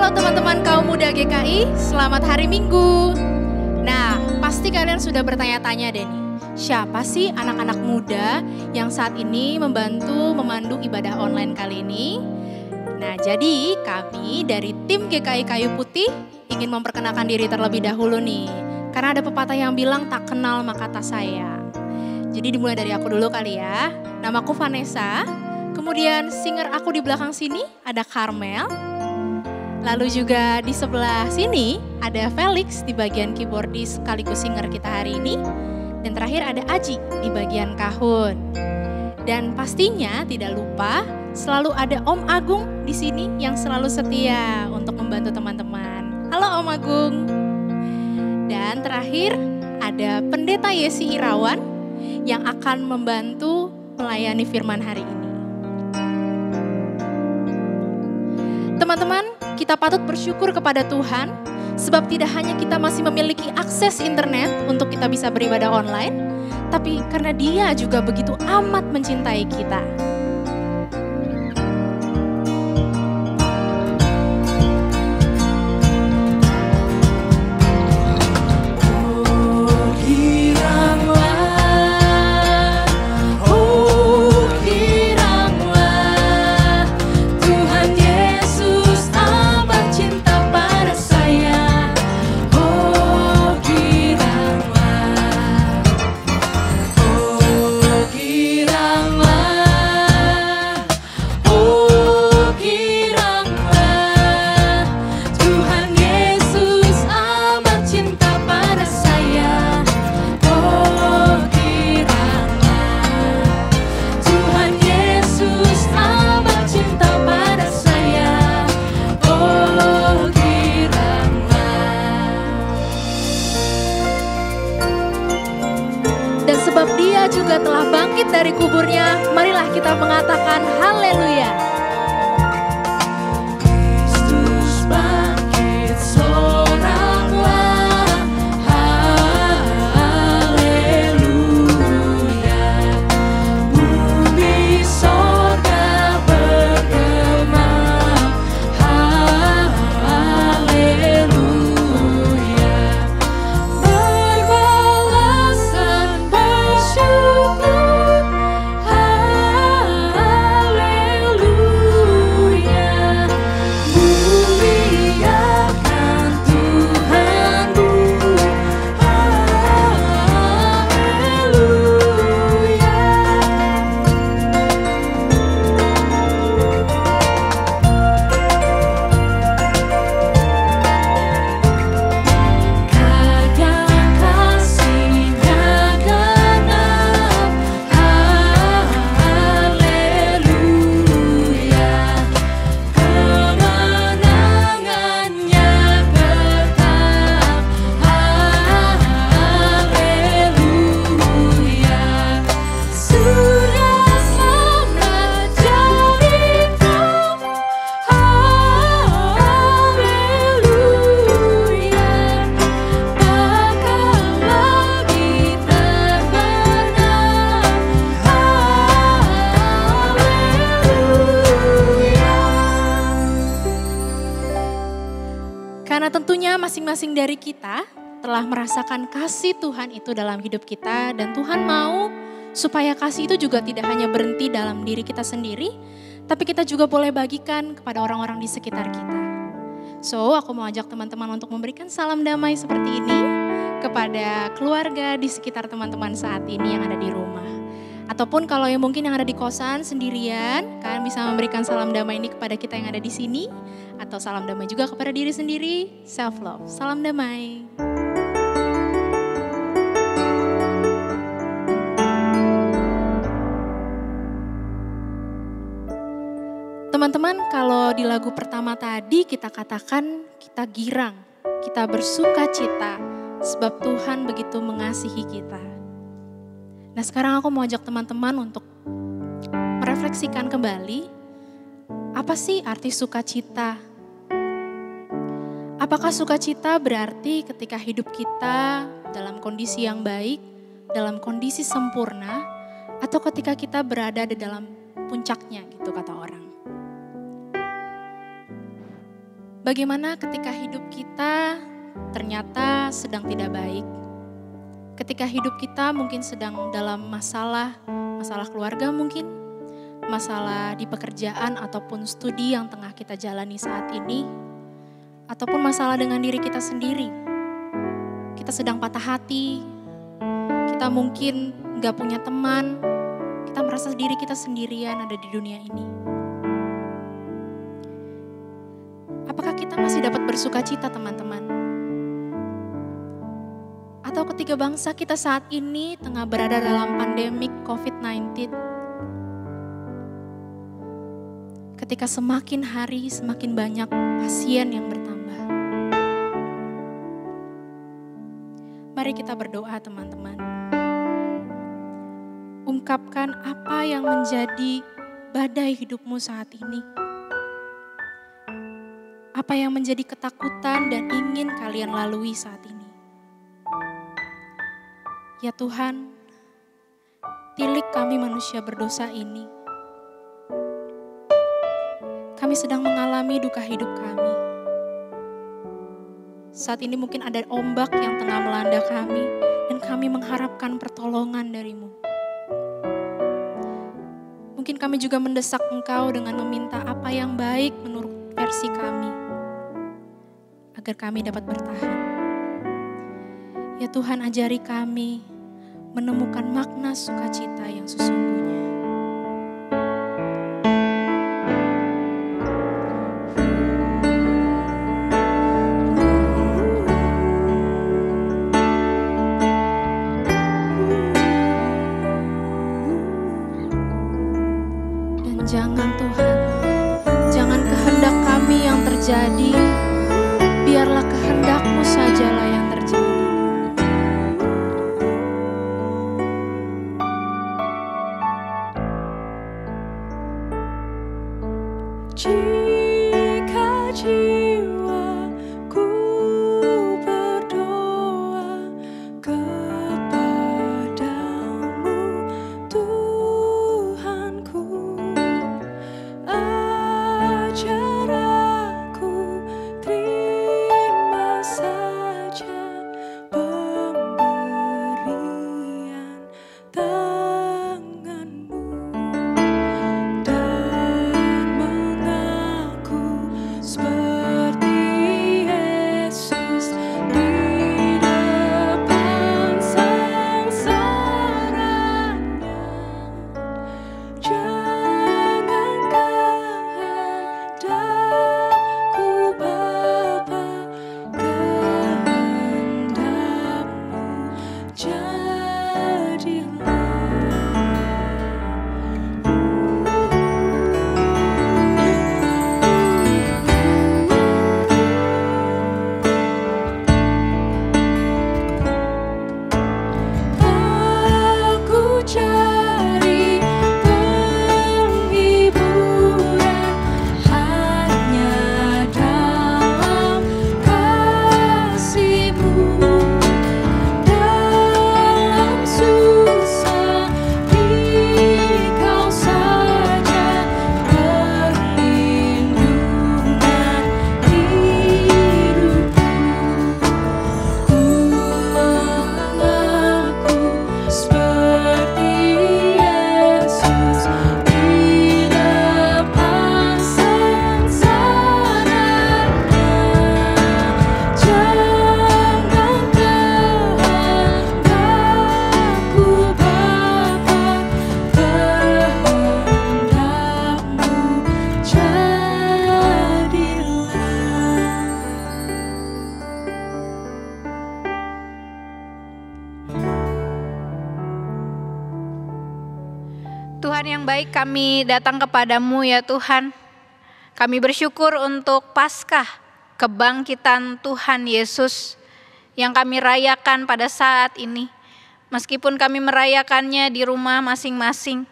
Halo teman-teman kaum muda GKI, selamat hari Minggu. Nah, pasti kalian sudah bertanya-tanya deh nih, siapa sih anak-anak muda yang saat ini membantu memandu ibadah online kali ini? Nah, jadi kami dari tim GKI Kayu Putih ingin memperkenalkan diri terlebih dahulu nih. Karena ada pepatah yang bilang tak kenal maka tak sayang. Jadi dimulai dari aku dulu kali ya. Namaku Vanessa, kemudian singer aku di belakang sini ada Carmel. Lalu juga di sebelah sini ada Felix di bagian keyboardis sekaligus singer kita hari ini. Dan terakhir ada Aji di bagian kahun. Dan pastinya tidak lupa selalu ada Om Agung di sini yang selalu setia untuk membantu teman-teman. Halo Om Agung. Dan terakhir ada Pendeta Yesi Irawan yang akan membantu melayani firman hari ini. Teman-teman, kita patut bersyukur kepada Tuhan sebab tidak hanya kita masih memiliki akses internet untuk kita bisa beribadah online, tapi karena Dia juga begitu amat mencintai kita. Juga telah bangkit dari kuburnya, marilah kita mengatakan haleluya. Kristus bangkit seoranglah, haleluya. Bumi sorga bergema, haleluya. Karena tentunya masing-masing dari kita telah merasakan kasih Tuhan itu dalam hidup kita. Dan Tuhan mau supaya kasih itu juga tidak hanya berhenti dalam diri kita sendiri, tapi kita juga boleh bagikan kepada orang-orang di sekitar kita. So, aku mau ajak teman-teman untuk memberikan salam damai seperti ini kepada keluarga di sekitar teman-teman saat ini yang ada di rumah. Ataupun kalau yang mungkin yang ada di kosan sendirian, kalian bisa memberikan salam damai ini kepada kita yang ada di sini. Atau salam damai juga kepada diri sendiri, self love. Salam damai. Teman-teman, kalau di lagu pertama tadi kita katakan kita girang, kita bersuka cita sebab Tuhan begitu mengasihi kita. Nah, sekarang aku mau ajak teman-teman untuk merefleksikan kembali, apa sih arti sukacita? Apakah sukacita berarti ketika hidup kita dalam kondisi yang baik, dalam kondisi sempurna, atau ketika kita berada di dalam puncaknya gitu kata orang? Bagaimana ketika hidup kita ternyata sedang tidak baik? Ketika hidup kita mungkin sedang dalam masalah keluarga mungkin, masalah di pekerjaan ataupun studi yang tengah kita jalani saat ini, ataupun masalah dengan diri kita sendiri. Kita sedang patah hati, kita mungkin gak punya teman, kita merasa diri kita sendirian ada di dunia ini. Apakah kita masih dapat bersuka cita, teman-teman? Atau ketiga bangsa kita saat ini tengah berada dalam pandemik COVID-19. Ketika semakin hari semakin banyak pasien yang bertambah. Mari kita berdoa, teman-teman. Ungkapkan apa yang menjadi badai hidupmu saat ini. Apa yang menjadi ketakutan dan ingin kalian lalui saat ini. Ya Tuhan, tilik kami manusia berdosa ini. Kami sedang mengalami duka hidup kami. Saat ini mungkin ada ombak yang tengah melanda kami dan kami mengharapkan pertolongan dari-Mu. Mungkin kami juga mendesak Engkau dengan meminta apa yang baik menurut versi kami, agar kami dapat bertahan. Ya Tuhan, ajari kami menemukan makna sukacita yang sesungguhnya. Dan jangan Tuhan, jangan kehendak kami yang terjadi, biarlah kehendak-Mu sajalah yang terjadi. Jika jiwaku berdoa kepadamu, Tuhanku, ajar aku terima saja pemberian tangan-Mu. Seperti Yesus di depan sengsaranya, jangan kehendakku Bapa, kehendak-Mu jadilah. Cari penghiburan hanya dalam kasih-Mu. Dalam susah Engkau saja perlindungan hidupku. Ku mengaku seperti Yesus di depan sengsaranya, jangan kehendakku Bapa, kehendak-Mu jadilah. Tuhan yang baik, kami datang kepadamu ya Tuhan. Kami bersyukur untuk Paskah, kebangkitan Tuhan Yesus yang kami rayakan pada saat ini. Meskipun kami merayakannya di rumah masing-masing,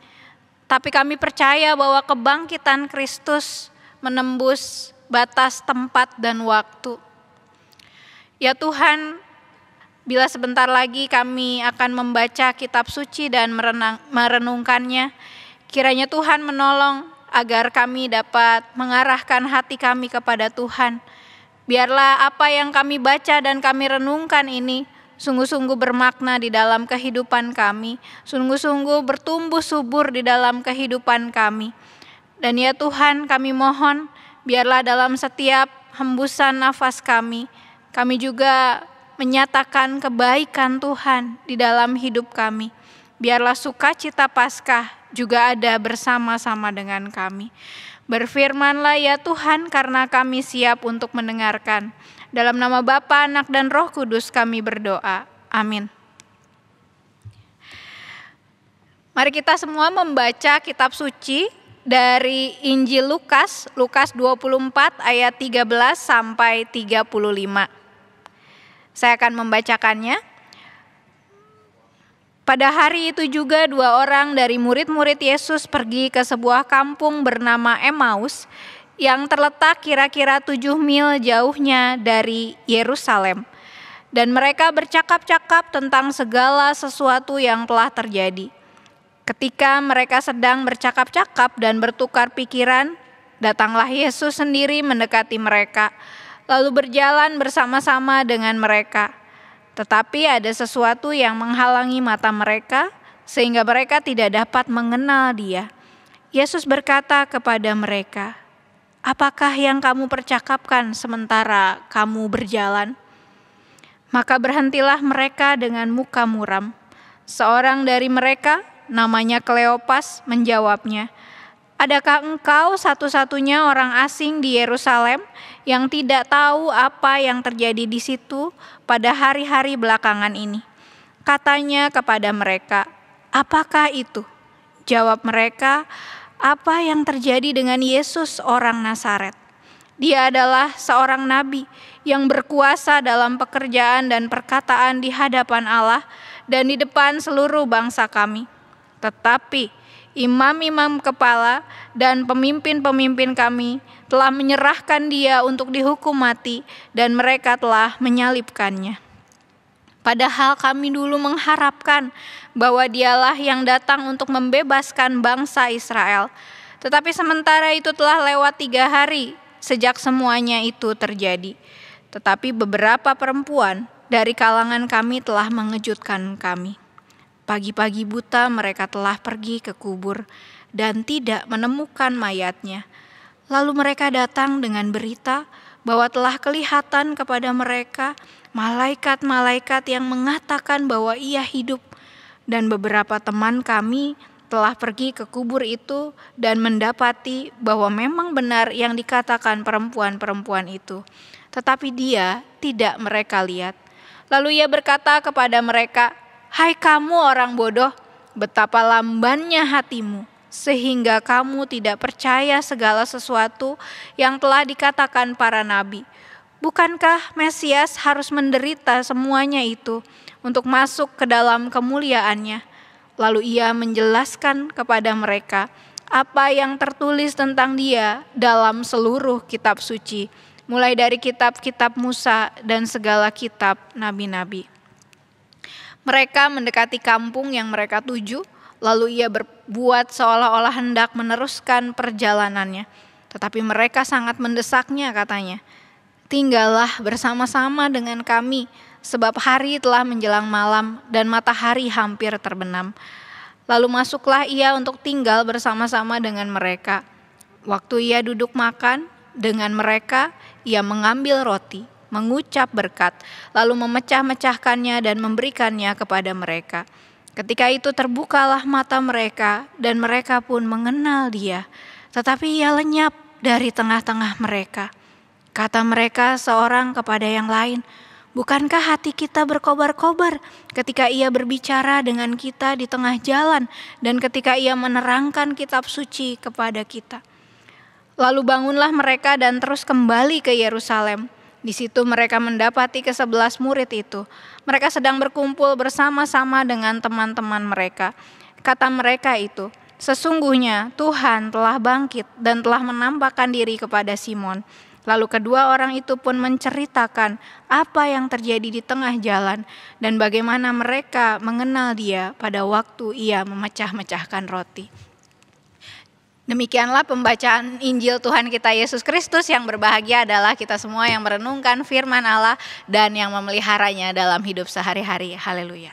tapi kami percaya bahwa kebangkitan Kristus menembus batas tempat dan waktu. Ya Tuhan, bila sebentar lagi kami akan membaca kitab suci dan merenungkannya, kiranya Tuhan menolong agar kami dapat mengarahkan hati kami kepada Tuhan. Biarlah apa yang kami baca dan kami renungkan ini sungguh-sungguh bermakna di dalam kehidupan kami, sungguh-sungguh bertumbuh subur di dalam kehidupan kami. Dan ya Tuhan, kami mohon biarlah dalam setiap hembusan nafas kami juga menyatakan kebaikan Tuhan di dalam hidup kami. Biarlah sukacita Paskah juga ada bersama-sama dengan kami. Berfirmanlah ya Tuhan, karena kami siap untuk mendengarkan. Dalam nama Bapa, Anak, dan Roh Kudus kami berdoa. Amin. Mari kita semua membaca kitab suci dari Injil Lukas 24 ayat 13 sampai 35. Saya akan membacakannya. Pada hari itu juga 2 orang dari murid-murid Yesus pergi ke sebuah kampung bernama Emmaus yang terletak kira-kira 7 mil jauhnya dari Yerusalem. Dan mereka bercakap-cakap tentang segala sesuatu yang telah terjadi. Ketika mereka sedang bercakap-cakap dan bertukar pikiran, datanglah Yesus sendiri mendekati mereka, lalu berjalan bersama-sama dengan mereka. Tetapi ada sesuatu yang menghalangi mata mereka, sehingga mereka tidak dapat mengenal Dia. Yesus berkata kepada mereka, "Apakah yang kamu percakapkan sementara kamu berjalan?" Maka berhentilah mereka dengan muka muram. Seorang dari mereka, namanya Kleopas, menjawabnya, "Adakah engkau satu-satunya orang asing di Yerusalem yang tidak tahu apa yang terjadi di situ pada hari-hari belakangan ini?" Katanya kepada mereka, "Apakah itu?" Jawab mereka, "Apa yang terjadi dengan Yesus orang Nazaret? Dia adalah seorang nabi yang berkuasa dalam pekerjaan dan perkataan di hadapan Allah dan di depan seluruh bangsa kami. Tetapi imam-imam kepala dan pemimpin-pemimpin kami telah menyerahkan Dia untuk dihukum mati dan mereka telah menyalibkannya. Padahal kami dulu mengharapkan bahwa Dialah yang datang untuk membebaskan bangsa Israel. Tetapi sementara itu telah lewat 3 hari sejak semuanya itu terjadi. Tetapi beberapa perempuan dari kalangan kami telah mengejutkan kami. Pagi-pagi buta mereka telah pergi ke kubur dan tidak menemukan mayatnya. Lalu mereka datang dengan berita bahwa telah kelihatan kepada mereka malaikat-malaikat yang mengatakan bahwa Ia hidup. Dan beberapa teman kami telah pergi ke kubur itu dan mendapati bahwa memang benar yang dikatakan perempuan-perempuan itu. Tetapi Dia tidak mereka lihat. Lalu Ia berkata kepada mereka, "Hai kamu orang bodoh, betapa lambannya hatimu, sehingga kamu tidak percaya segala sesuatu yang telah dikatakan para nabi. Bukankah Mesias harus menderita semuanya itu untuk masuk ke dalam kemuliaannya?" Lalu Ia menjelaskan kepada mereka apa yang tertulis tentang Dia dalam seluruh kitab suci, mulai dari kitab-kitab Musa dan segala kitab nabi-nabi. Mereka mendekati kampung yang mereka tuju, lalu Ia berbuat seolah-olah hendak meneruskan perjalanannya. Tetapi mereka sangat mendesaknya, katanya, "Tinggallah bersama-sama dengan kami, sebab hari telah menjelang malam dan matahari hampir terbenam." Lalu masuklah Ia untuk tinggal bersama-sama dengan mereka. Waktu Ia duduk makan dengan mereka, Ia mengambil roti, mengucap berkat, lalu memecah-mecahkannya dan memberikannya kepada mereka. Ketika itu terbukalah mata mereka dan mereka pun mengenal Dia, tetapi Ia lenyap dari tengah-tengah mereka. Kata mereka seorang kepada yang lain, "Bukankah hati kita berkobar-kobar ketika Ia berbicara dengan kita di tengah jalan dan ketika Ia menerangkan kitab suci kepada kita?" Lalu bangunlah mereka dan terus kembali ke Yerusalem. Di situ mereka mendapati ke-11 murid itu. Mereka sedang berkumpul bersama-sama dengan teman-teman mereka. Kata mereka itu, "Sesungguhnya Tuhan telah bangkit dan telah menampakkan diri kepada Simon." Lalu kedua orang itu pun menceritakan apa yang terjadi di tengah jalan dan bagaimana mereka mengenal Dia pada waktu Ia memecah-mecahkan roti. Demikianlah pembacaan Injil Tuhan kita Yesus Kristus. Yang berbahagia adalah kita semua yang merenungkan firman Allah dan yang memeliharanya dalam hidup sehari-hari. Haleluya.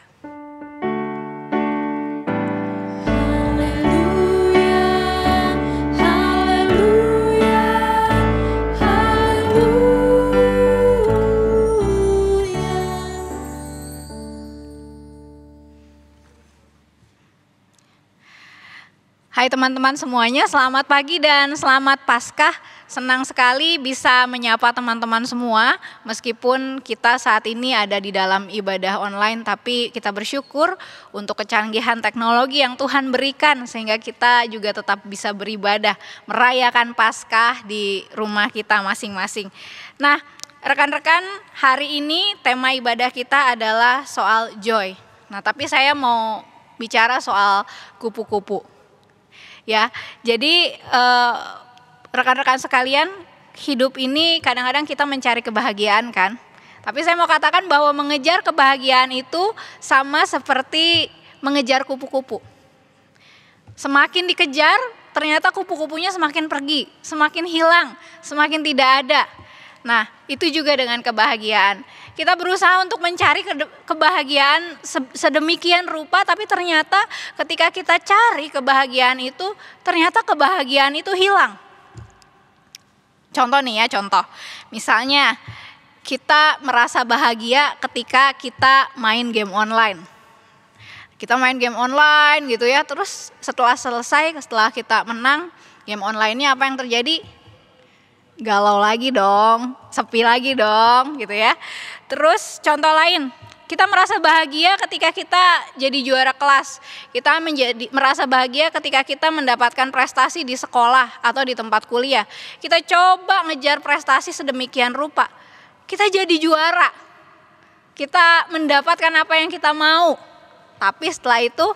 Hai teman-teman semuanya, selamat pagi dan selamat Paskah. Senang sekali bisa menyapa teman-teman semua, meskipun kita saat ini ada di dalam ibadah online, tapi kita bersyukur untuk kecanggihan teknologi yang Tuhan berikan, sehingga kita juga tetap bisa beribadah, merayakan Paskah di rumah kita masing-masing. Nah, rekan-rekan, hari ini tema ibadah kita adalah soal joy. Nah, tapi saya mau bicara soal kupu-kupu. Ya, jadi rekan-rekan sekalian, hidup ini kadang-kadang kita mencari kebahagiaan kan. Tapi saya mau katakan bahwa mengejar kebahagiaan itu sama seperti mengejar kupu-kupu. Semakin dikejar, ternyata kupu-kupunya semakin pergi, semakin hilang, semakin tidak ada. Nah, itu juga dengan kebahagiaan. Kita berusaha untuk mencari kebahagiaan sedemikian rupa, tapi ternyata ketika kita cari kebahagiaan itu, ternyata kebahagiaan itu hilang. Contoh nih ya, contoh. Misalnya kita merasa bahagia ketika kita main game online. Kita main game online gitu ya, terus setelah selesai, setelah kita menang game online-nya, apa yang terjadi? Galau lagi dong, sepi lagi dong gitu ya. Terus contoh lain, kita merasa bahagia ketika kita jadi juara kelas. Kita merasa bahagia ketika kita mendapatkan prestasi di sekolah atau di tempat kuliah. Kita coba ngejar prestasi sedemikian rupa, kita jadi juara. Kita mendapatkan apa yang kita mau. Tapi setelah itu,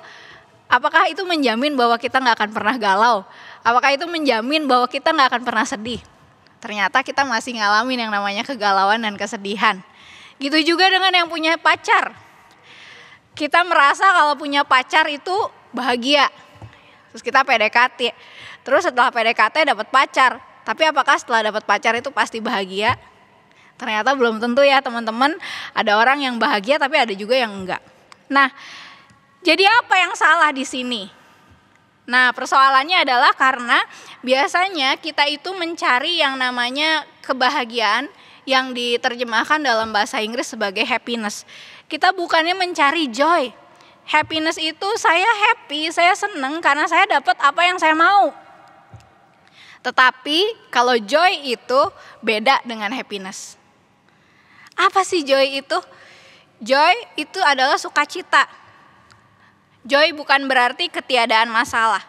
apakah itu menjamin bahwa kita gak akan pernah galau? Apakah itu menjamin bahwa kita gak akan pernah sedih? Ternyata kita masih ngalamin yang namanya kegalauan dan kesedihan. Gitu juga dengan yang punya pacar. Kita merasa kalau punya pacar itu bahagia. Terus kita PDKT. Terus setelah PDKT dapat pacar. Tapi apakah setelah dapat pacar itu pasti bahagia? Ternyata belum tentu ya teman-teman. Ada orang yang bahagia tapi ada juga yang enggak. Nah, jadi apa yang salah di sini? Nah, persoalannya adalah karena biasanya kita itu mencari yang namanya kebahagiaan yang diterjemahkan dalam bahasa Inggris sebagai happiness. Kita bukannya mencari joy. Happiness itu saya happy, saya seneng karena saya dapat apa yang saya mau. Tetapi kalau joy itu beda dengan happiness. Apa sih joy itu? Joy itu adalah sukacita. Joy bukan berarti ketiadaan masalah.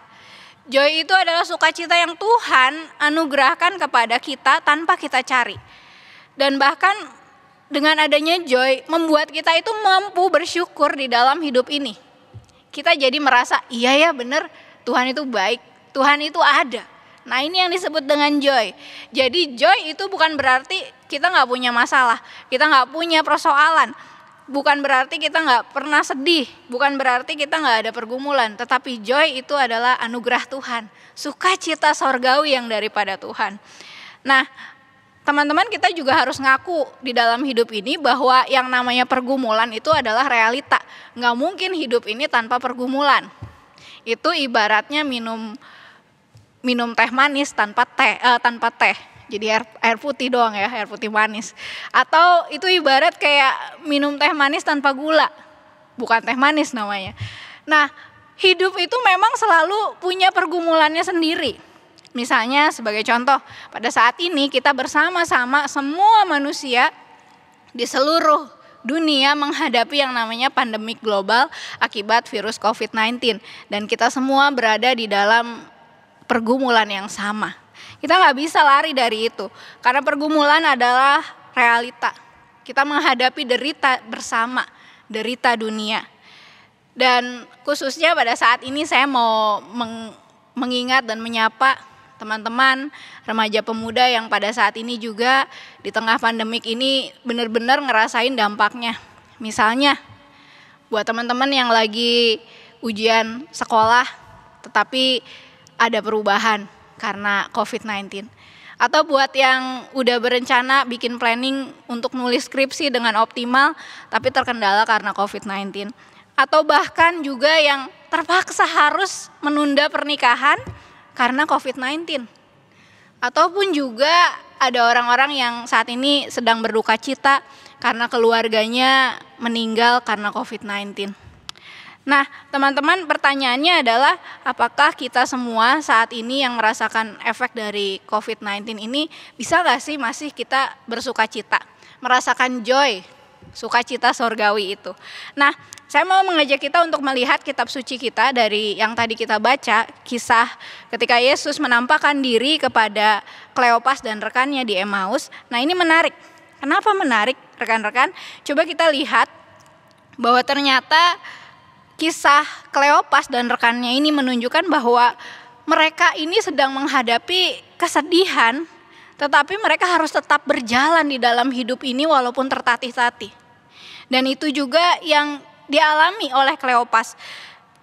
Joy itu adalah sukacita yang Tuhan anugerahkan kepada kita tanpa kita cari. Dan bahkan dengan adanya joy membuat kita itu mampu bersyukur di dalam hidup ini. Kita jadi merasa iya ya benar, Tuhan itu baik, Tuhan itu ada. Nah, ini yang disebut dengan joy. Jadi joy itu bukan berarti kita gak punya masalah, kita gak punya persoalan. Bukan berarti kita gak pernah sedih, bukan berarti kita gak ada pergumulan. Tetapi joy itu adalah anugerah Tuhan, sukacita sorgawi yang daripada Tuhan. Nah, teman-teman, kita juga harus ngaku di dalam hidup ini bahwa yang namanya pergumulan itu adalah realita. Gak mungkin hidup ini tanpa pergumulan. Itu ibaratnya minum teh manis tanpa teh. Jadi air putih doang ya, air putih manis. Atau itu ibarat kayak minum teh manis tanpa gula. Bukan teh manis namanya. Nah, hidup itu memang selalu punya pergumulannya sendiri. Misalnya sebagai contoh, pada saat ini kita bersama-sama semua manusia di seluruh dunia menghadapi yang namanya pandemik global akibat virus COVID-19. Dan kita semua berada di dalam pergumulan yang sama. Kita gak bisa lari dari itu, karena pergumulan adalah realita. Kita menghadapi derita bersama, derita dunia. Dan khususnya pada saat ini saya mau mengingat dan menyapa teman-teman remaja pemuda yang pada saat ini juga di tengah pandemik ini benar-benar ngerasain dampaknya. Misalnya buat teman-teman yang lagi ujian sekolah tetapi ada perubahan karena COVID-19. Atau buat yang udah berencana bikin planning untuk nulis skripsi dengan optimal tapi terkendala karena COVID-19. Atau bahkan juga yang terpaksa harus menunda pernikahan karena COVID-19. Ataupun juga ada orang-orang yang saat ini sedang berduka cita karena keluarganya meninggal karena COVID-19. Nah, teman-teman, pertanyaannya adalah apakah kita semua saat ini yang merasakan efek dari COVID-19 ini bisa gak sih masih kita bersuka cita, merasakan joy, sukacita sorgawi itu. Nah, saya mau mengajak kita untuk melihat kitab suci kita dari yang tadi kita baca, kisah ketika Yesus menampakkan diri kepada Kleopas dan rekannya di Emmaus. Nah, ini menarik. Kenapa menarik, rekan-rekan? Coba kita lihat bahwa ternyata kisah Kleopas dan rekannya ini menunjukkan bahwa mereka ini sedang menghadapi kesedihan, tetapi mereka harus tetap berjalan di dalam hidup ini walaupun tertatih-tatih. Dan itu juga yang dialami oleh Kleopas.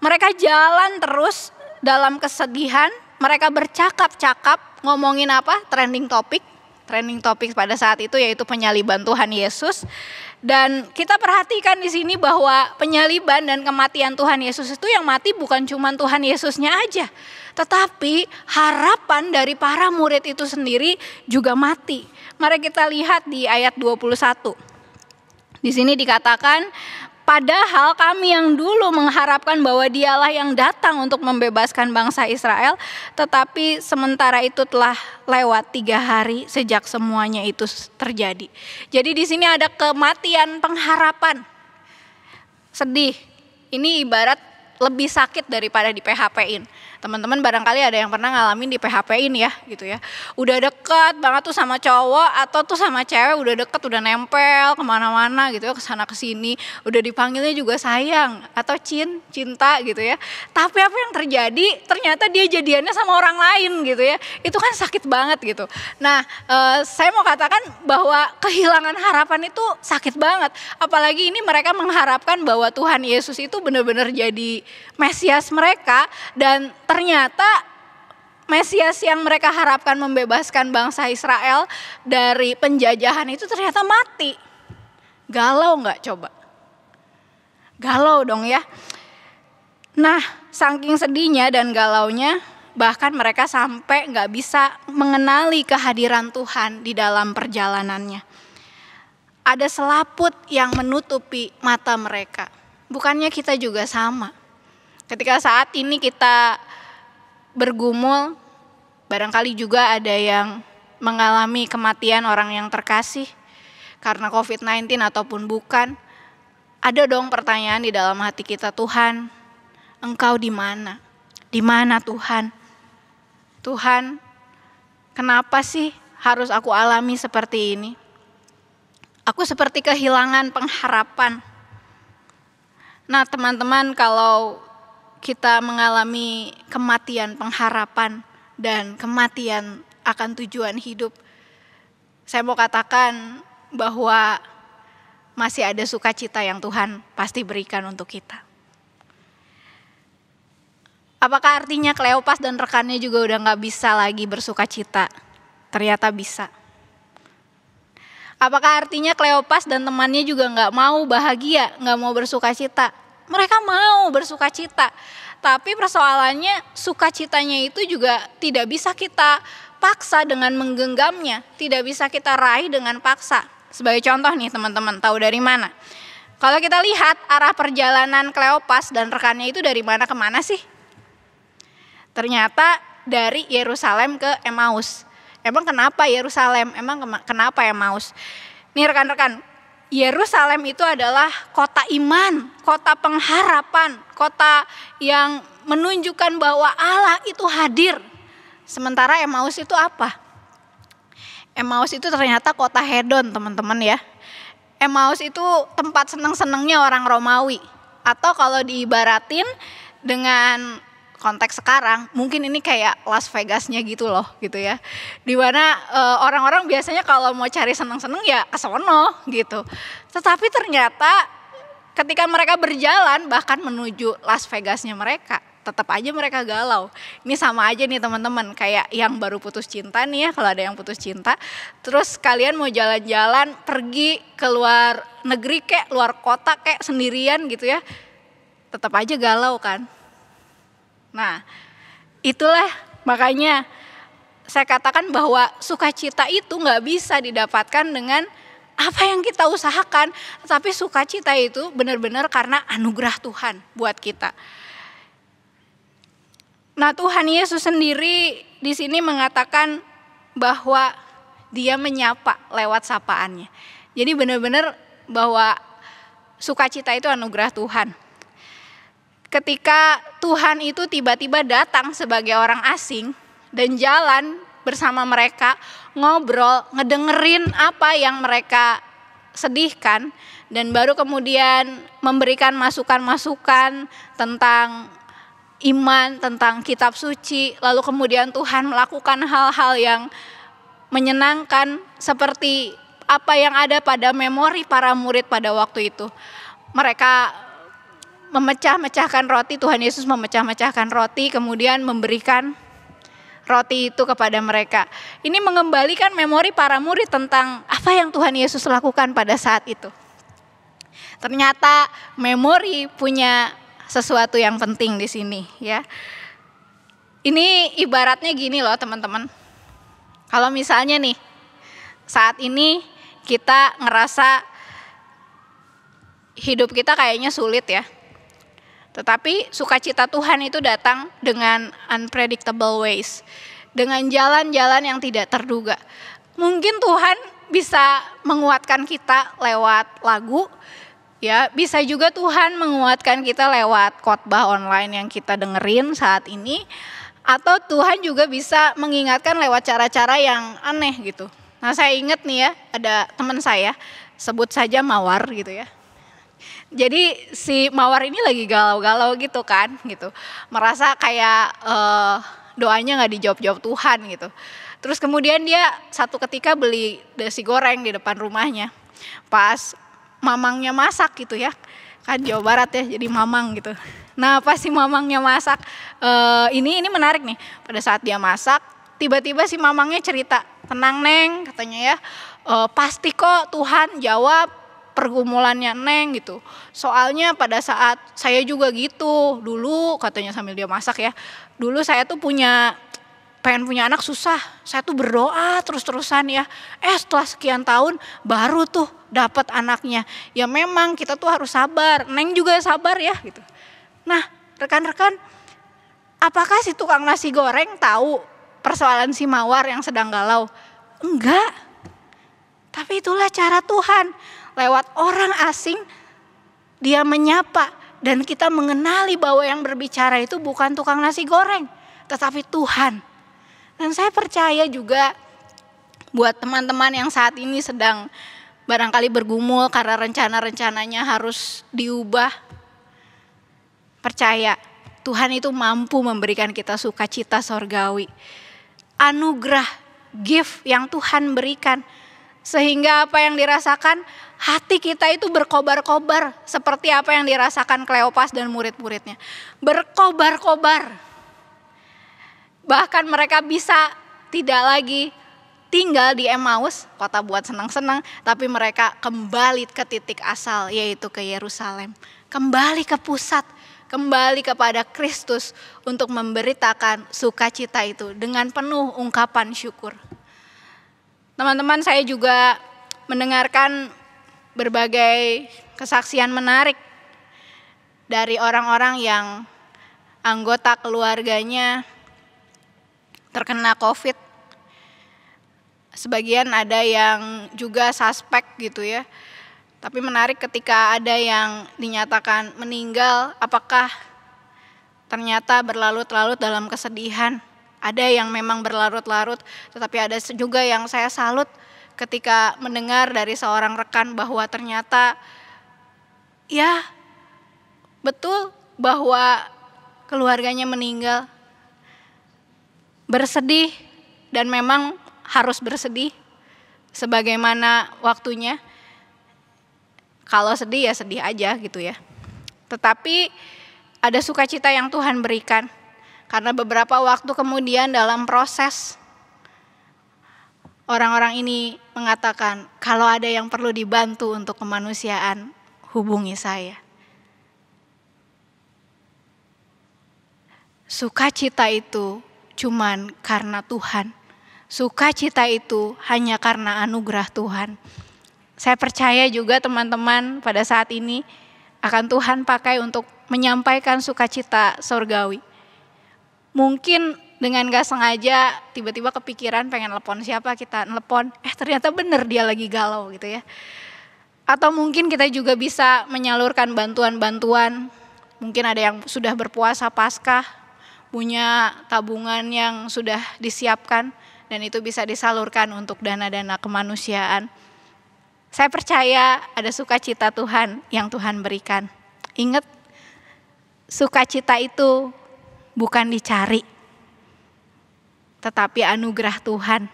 Mereka jalan terus dalam kesedihan, mereka bercakap-cakap, ngomongin apa? Trending topik pada saat itu yaitu penyaliban Tuhan Yesus. Dan kita perhatikan di sini bahwa penyaliban dan kematian Tuhan Yesus itu yang mati bukan cuma Tuhan Yesusnya aja, tetapi harapan dari para murid itu sendiri juga mati. Mari kita lihat di ayat 21. Di sini dikatakan, padahal kami yang dulu mengharapkan bahwa Dialah yang datang untuk membebaskan bangsa Israel, tetapi sementara itu telah lewat 3 hari sejak semuanya itu terjadi. Jadi di sini ada kematian pengharapan. Sedih. Ini ibarat lebih sakit daripada di PHP-in. Teman-teman barangkali ada yang pernah ngalamin di PHP-in ya gitu ya. Udah deket banget tuh sama cowok atau tuh sama cewek, udah deket, udah nempel kemana-mana gitu ya, kesana kesini. Udah dipanggilnya juga sayang atau cinta gitu ya. Tapi apa yang terjadi? Ternyata dia jadiannya sama orang lain gitu ya. Itu kan sakit banget gitu. Nah, saya mau katakan bahwa kehilangan harapan itu sakit banget. Apalagi ini mereka mengharapkan bahwa Tuhan Yesus itu benar-benar jadi Mesias mereka, dan ternyata Mesias yang mereka harapkan membebaskan bangsa Israel dari penjajahan itu ternyata mati. Galau nggak coba? Galau dong ya. Nah, saking sedihnya dan galaunya, bahkan mereka sampai nggak bisa mengenali kehadiran Tuhan di dalam perjalanannya. Ada selaput yang menutupi mata mereka. Bukannya kita juga sama? Ketika saat ini kita bergumul, barangkali juga ada yang mengalami kematian orang yang terkasih karena COVID-19 ataupun bukan. Ada dong pertanyaan di dalam hati kita, Tuhan, Engkau di mana? Di mana Tuhan? Tuhan, kenapa sih harus aku alami seperti ini? Aku seperti kehilangan pengharapan. Nah, teman-teman, kalau kita mengalami kematian pengharapan dan kematian akan tujuan hidup, saya mau katakan bahwa masih ada sukacita yang Tuhan pasti berikan untuk kita. Apakah artinya Kleopas dan rekannya juga udah gak bisa lagi bersukacita? Ternyata bisa. Apakah artinya Kleopas dan temannya juga gak mau bahagia, gak mau bersukacita? Mereka mau bersukacita, tapi persoalannya sukacitanya itu juga tidak bisa kita paksa dengan menggenggamnya, tidak bisa kita raih dengan paksa. Sebagai contoh nih teman-teman, tahu dari mana? Kalau kita lihat arah perjalanan Kleopas dan rekannya itu dari mana ke mana sih? Ternyata dari Yerusalem ke Emmaus. Emang kenapa Yerusalem? Emang kenapa Emmaus? Nih rekan-rekan, Yerusalem itu adalah kota iman, kota pengharapan, kota yang menunjukkan bahwa Allah itu hadir. Sementara Emmaus itu apa? Emmaus itu ternyata kota hedon, teman-teman ya. Emmaus itu tempat seneng-senengnya orang Romawi. Atau kalau diibaratin dengan konteks sekarang, mungkin ini kayak Las Vegasnya gitu loh, gitu ya. Dimana orang-orang biasanya kalau mau cari seneng-seneng ya ke sono gitu. Tetapi ternyata ketika mereka berjalan bahkan menuju Las Vegasnya mereka, tetap aja mereka galau. Ini sama aja nih teman-teman, kayak yang baru putus cinta nih ya, kalau ada yang putus cinta, terus kalian mau jalan-jalan pergi ke luar negeri kek, luar kota kek, sendirian gitu ya, tetap aja galau kan. Nah, itulah makanya saya katakan bahwa sukacita itu nggak bisa didapatkan dengan apa yang kita usahakan, tapi sukacita itu benar-benar karena anugerah Tuhan buat kita. Nah, Tuhan Yesus sendiri di sini mengatakan bahwa Dia menyapa lewat sapaannya. Jadi benar-benar bahwa sukacita itu anugerah Tuhan. Ketika Tuhan itu tiba-tiba datang sebagai orang asing dan jalan bersama mereka, ngobrol, ngedengerin apa yang mereka sedihkan, dan baru kemudian memberikan masukan-masukan tentang iman, tentang kitab suci, lalu kemudian Tuhan melakukan hal-hal yang menyenangkan seperti apa yang ada pada memori para murid pada waktu itu. Mereka memecah-mecahkan roti, Tuhan Yesus memecah-mecahkan roti, kemudian memberikan roti itu kepada mereka. Ini mengembalikan memori para murid tentang apa yang Tuhan Yesus lakukan pada saat itu. Ternyata memori punya sesuatu yang penting di sini ya. Ini ibaratnya gini loh teman-teman. Kalau misalnya nih saat ini kita ngerasa hidup kita kayaknya sulit ya. Tetapi sukacita Tuhan itu datang dengan unpredictable ways, dengan jalan-jalan yang tidak terduga. Mungkin Tuhan bisa menguatkan kita lewat lagu, ya, bisa juga Tuhan menguatkan kita lewat khotbah online yang kita dengerin saat ini, atau Tuhan juga bisa mengingatkan lewat cara-cara yang aneh gitu. Nah, saya ingat nih ya, ada teman saya, sebut saja Mawar gitu ya. Jadi si Mawar ini lagi galau-galau gitu kan, gitu, merasa kayak doanya nggak dijawab-jawab Tuhan gitu. Terus kemudian dia satu ketika beli nasi goreng di depan rumahnya, pas mamangnya masak gitu ya, kan Jawa Barat ya, jadi mamang gitu. Nah, pas si mamangnya masak, ini menarik nih, pada saat dia masak, tiba-tiba si mamangnya cerita, tenang Neng katanya ya, pasti kok Tuhan jawab pergumulannya Neng gitu. Soalnya pada saat saya juga gitu, dulu katanya sambil dia masak ya, dulu saya tuh pengen punya anak susah, saya tuh berdoa terus-terusan ya, setelah sekian tahun baru tuh dapat anaknya. Ya memang kita tuh harus sabar, Neng juga sabar ya gitu. Nah rekan-rekan, apakah si tukang nasi goreng tahu persoalan si Mawar yang sedang galau? Enggak, tapi itulah cara Tuhan. Lewat orang asing dia menyapa dan kita mengenali bahwa yang berbicara itu bukan tukang nasi goreng, tetapi Tuhan. Dan saya percaya juga buat teman-teman yang saat ini sedang barangkali bergumul karena rencana-rencananya harus diubah. Percaya Tuhan itu mampu memberikan kita sukacita sorgawi. Anugerah, gift yang Tuhan berikan. Sehingga apa yang dirasakan, hati kita itu berkobar-kobar seperti apa yang dirasakan Kleopas dan murid-muridnya. Berkobar-kobar. Bahkan mereka bisa tidak lagi tinggal di Emmaus, kota buat senang-senang, tapi mereka kembali ke titik asal, yaitu ke Yerusalem. Kembali ke pusat, kembali kepada Kristus untuk memberitakan sukacita itu dengan penuh ungkapan syukur. Teman-teman, saya juga mendengarkan berbagai kesaksian menarik dari orang-orang yang anggota keluarganya terkena COVID. Sebagian ada yang juga suspek gitu ya. Tapi menarik ketika ada yang dinyatakan meninggal, apakah ternyata berlarut-larut dalam kesedihan. Ada yang memang berlarut-larut, tetapi ada juga yang saya salut ketika mendengar dari seorang rekan bahwa ternyata ya betul bahwa keluarganya meninggal. Bersedih dan memang harus bersedih sebagaimana waktunya. Kalau sedih ya sedih aja gitu ya. Tetapi ada sukacita yang Tuhan berikan. Karena beberapa waktu kemudian dalam proses, orang-orang ini mengatakan, kalau ada yang perlu dibantu untuk kemanusiaan, hubungi saya. Sukacita itu cuman karena Tuhan. Sukacita itu hanya karena anugerah Tuhan. Saya percaya juga teman-teman pada saat ini akan Tuhan pakai untuk menyampaikan sukacita surgawi. Mungkin dengan gak sengaja tiba-tiba kepikiran pengen telepon siapa, kita telepon, ternyata bener dia lagi galau gitu ya. Atau mungkin kita juga bisa menyalurkan bantuan-bantuan. Mungkin ada yang sudah berpuasa Paskah, punya tabungan yang sudah disiapkan dan itu bisa disalurkan untuk dana-dana kemanusiaan. Saya percaya ada sukacita Tuhan yang Tuhan berikan. Ingat, sukacita itu bukan dicari, tetapi anugerah Tuhan.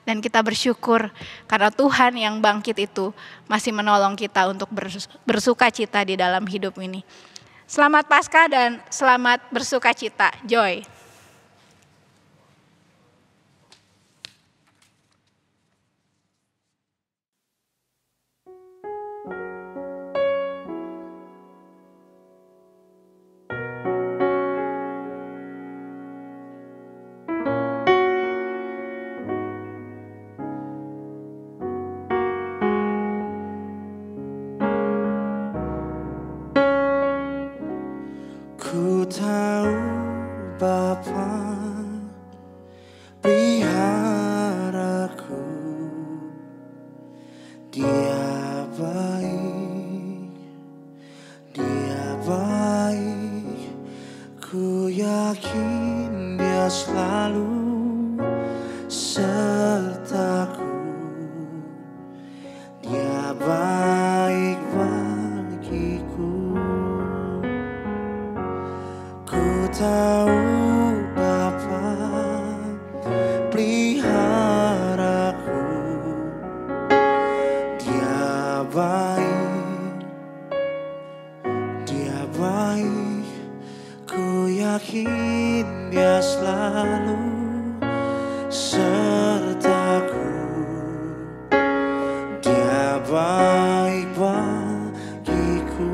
Dan kita bersyukur karena Tuhan yang bangkit itu masih menolong kita untuk bersukacita di dalam hidup ini. Selamat Paskah dan selamat bersukacita. Joy. Ku tahu Bapa peliharaku, Dia baik, Dia baik. Ku yakin Dia selalu sertaku, Dia baik bagiku. Ku tahu Bapa peliharaku, Dia baik, Dia baik. Ku yakin Dia selalu sertaku, Dia baik bagiku.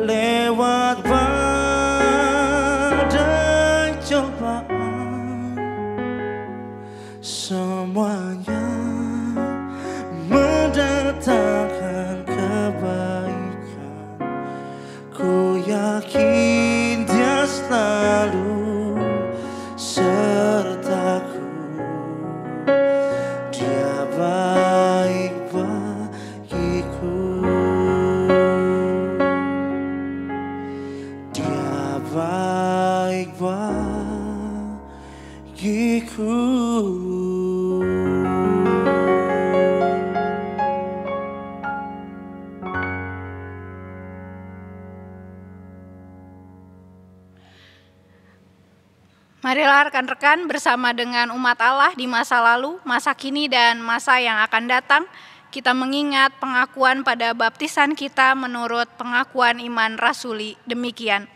Lewat badai cobaan, semuanya mendatangkan kebaikan. Ku yakin Dia selalu sertaku, Dia baik bagiku. Dia baik bagiku. Marilah rekan-rekan bersama dengan umat Allah di masa lalu, masa kini, dan masa yang akan datang, kita mengingat pengakuan pada baptisan kita menurut pengakuan iman rasuli demikian.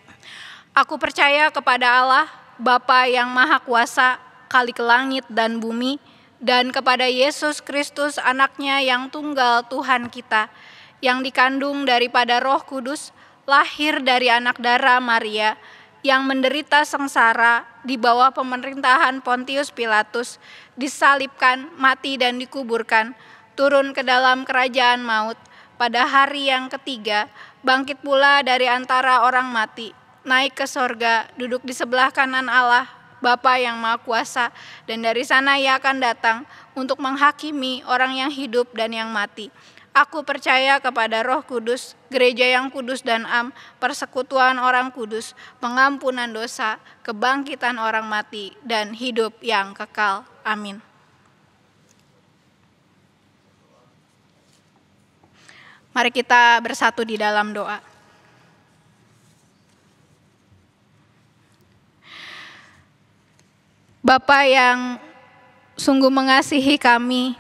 Aku percaya kepada Allah, Bapa yang Maha Kuasa, Khalik langit dan bumi, dan kepada Yesus Kristus anaknya yang tunggal Tuhan kita, yang dikandung daripada Roh Kudus, lahir dari anak darah Maria, yang menderita sengsara di bawah pemerintahan Pontius Pilatus, disalibkan, mati dan dikuburkan, turun ke dalam kerajaan maut, pada hari yang ketiga, bangkit pula dari antara orang mati, naik ke sorga, duduk di sebelah kanan Allah, Bapa yang Maha Kuasa, dan dari sana Ia akan datang untuk menghakimi orang yang hidup dan yang mati. Aku percaya kepada Roh Kudus, gereja yang kudus dan am, persekutuan orang kudus, pengampunan dosa, kebangkitan orang mati, dan hidup yang kekal. Amin. Mari kita bersatu di dalam doa. Bapa yang sungguh mengasihi kami,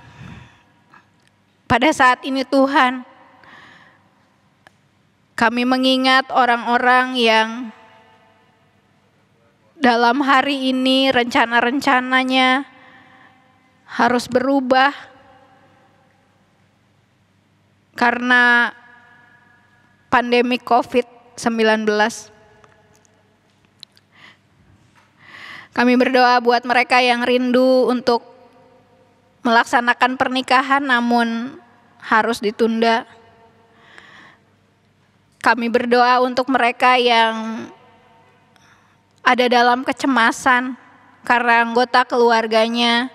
pada saat ini Tuhan, Kami mengingat orang-orang yang dalam hari ini rencana-rencananya harus berubah karena pandemi COVID-19. Kami berdoa buat mereka yang rindu untuk melaksanakan pernikahan namun harus ditunda. Kami berdoa untuk mereka yang ada dalam kecemasan karena anggota keluarganya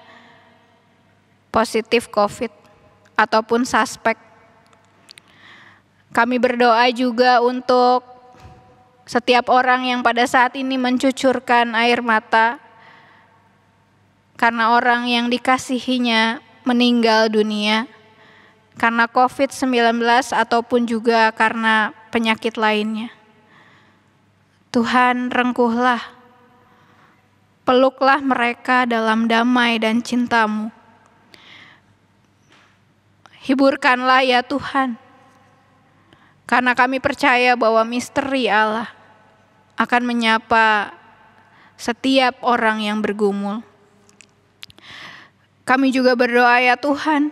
positif COVID ataupun suspek. Kami berdoa juga untuk setiap orang yang pada saat ini mencucurkan air mata karena orang yang dikasihinya meninggal dunia karena COVID-19 ataupun juga karena penyakit lainnya. Tuhan, rengkuhlah, peluklah mereka dalam damai dan cinta-Mu. Hiburkanlah ya Tuhan, karena kami percaya bahwa misteri Allah akan menyapa setiap orang yang bergumul. Kami juga berdoa ya Tuhan,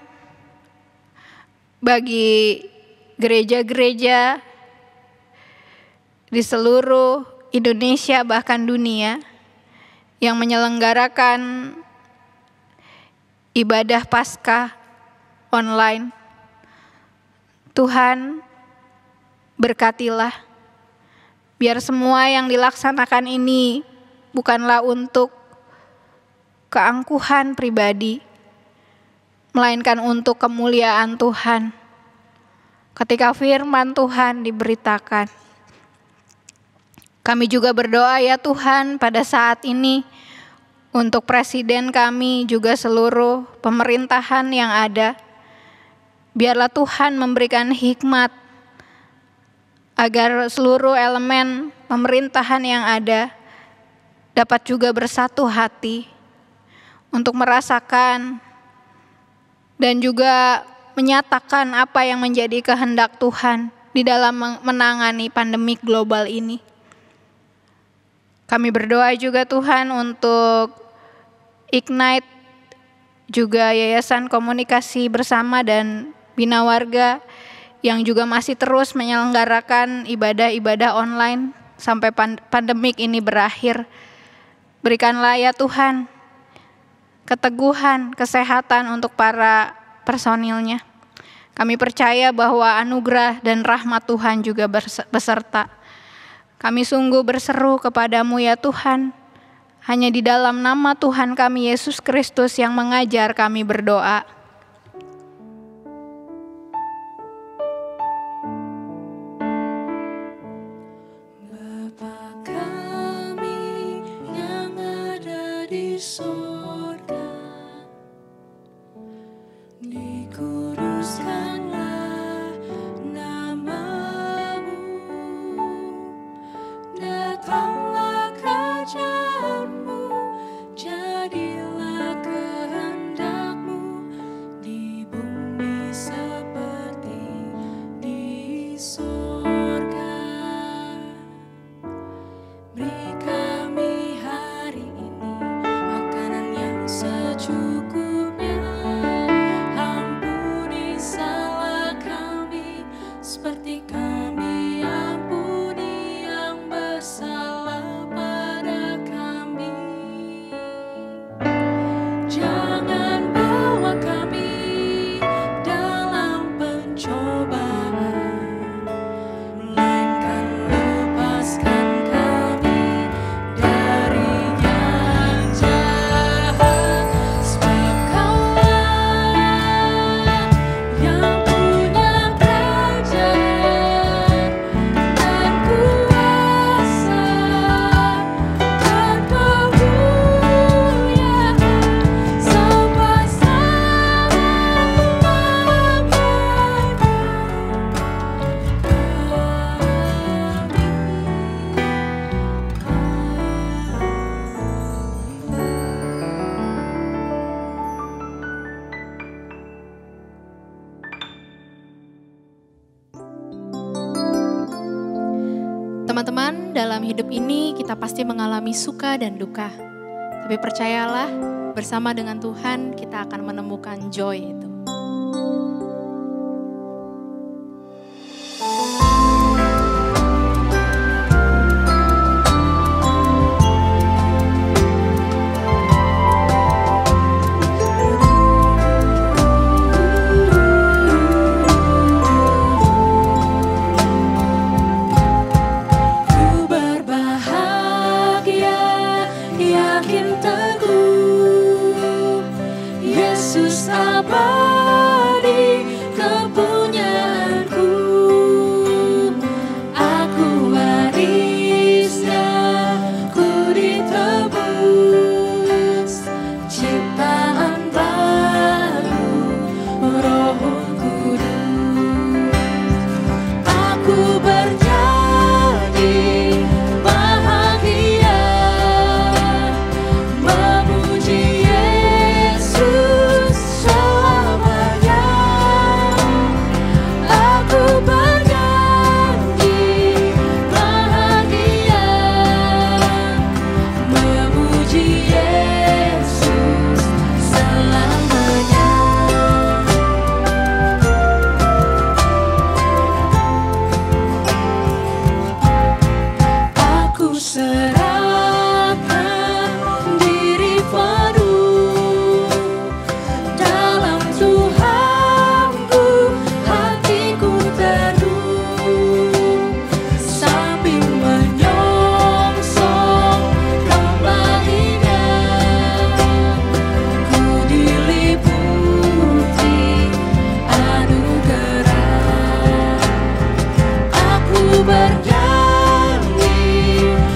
bagi gereja-gereja di seluruh Indonesia bahkan dunia yang menyelenggarakan ibadah Paskah online. Tuhan, berkatilah, biar semua yang dilaksanakan ini bukanlah untuk keangkuhan pribadi, melainkan untuk kemuliaan Tuhan. Ketika firman Tuhan diberitakan, kami juga berdoa ya Tuhan pada saat ini untuk presiden kami juga seluruh pemerintahan yang ada. Biarlah Tuhan memberikan hikmat agar seluruh elemen pemerintahan yang ada dapat juga bersatu hati untuk merasakan dan juga menyatakan apa yang menjadi kehendak Tuhan di dalam menangani pandemi global ini. Kami berdoa juga Tuhan untuk Ignite, juga Yayasan Komunikasi Bersama dan Bina Warga yang juga masih terus menyelenggarakan ibadah-ibadah online sampai pandemik ini berakhir. Berikanlah ya Tuhan keteguhan, kesehatan untuk para personilnya. Kami percaya bahwa anugerah dan rahmat Tuhan juga beserta. Kami sungguh berseru kepadamu ya Tuhan, hanya di dalam nama Tuhan kami Yesus Kristus yang mengajar kami berdoa. Bapa kami yang ada di surga, dikuduskanlah nama-Mu, datanglah kerajaan-Mu, jadilah kehendak-Mu di bumi seperti di surga. Beri kami hari ini makanan Teman-teman, dalam hidup ini kita pasti mengalami suka dan duka. Tapi percayalah, bersama dengan Tuhan kita akan menemukan joy itu. Ku berbahagia, yakin teguh, Yesus abadi kepunyaanku. Aku warisnya, ku ditebus, ciptaan baru, Roh Kudus. Aku bernyanyi bahagia, memuji Yesus selamanya. Aku bernyanyi bahagia, memuji Yesus selamanya. Aku serahkan diri penuh dalam Tuhanku, hatiku teduh sambil menyongsong kembalinya. Ku diliputi anugerah. Aku bernyanyi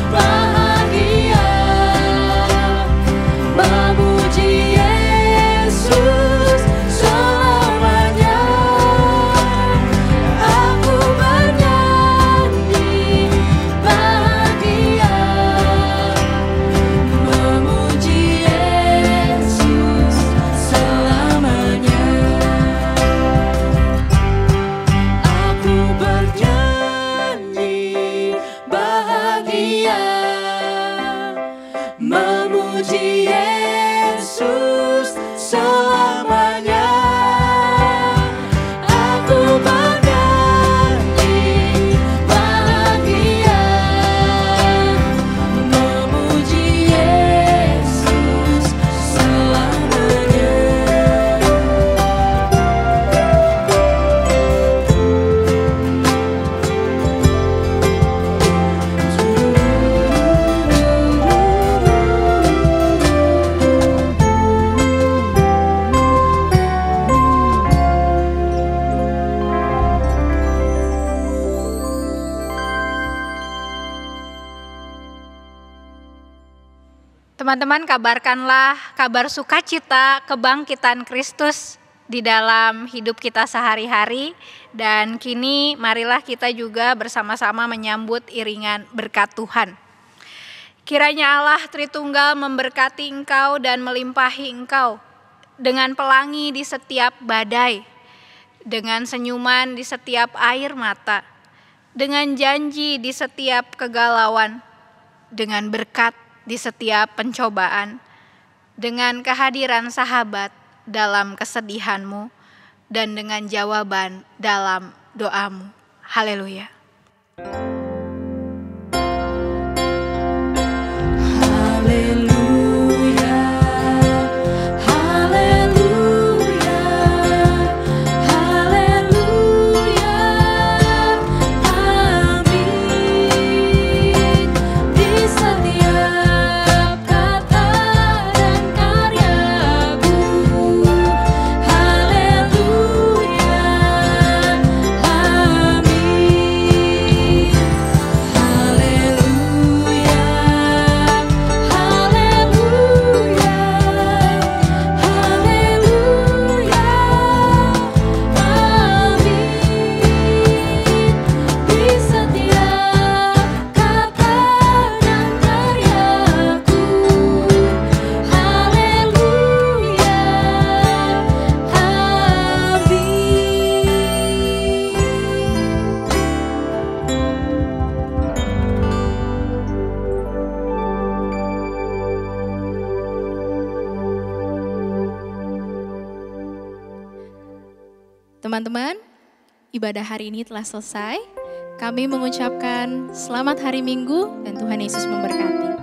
bahagia, memuji Yesus selamanya. Aku bernyanyi bahagia, memuji Yesus selamanya. Aku bernyanyi bahagia, memuji Yesus selamanya. Aku bernyanyi bahagia, memuji Yesus selamanya. Teman-teman, kabarkanlah kabar sukacita kebangkitan Kristus di dalam hidup kita sehari-hari. Dan kini marilah kita juga bersama-sama menyambut iringan berkat Tuhan. Kiranya Allah Tritunggal memberkati engkau dan melimpahi engkau dengan pelangi di setiap badai, dengan senyuman di setiap air mata, dengan janji di setiap kegalauan, dengan berkat di setiap pencobaan, dengan kehadiran sahabat dalam kesedihanmu, dan dengan jawaban dalam doamu. Haleluya. Haleluya, haleluya, haleluya, amin. Di setiap kata dan karyaku, haleluya, amin. Teman-teman, ibadah hari ini telah selesai. Kami mengucapkan selamat hari Minggu dan Tuhan Yesus memberkati.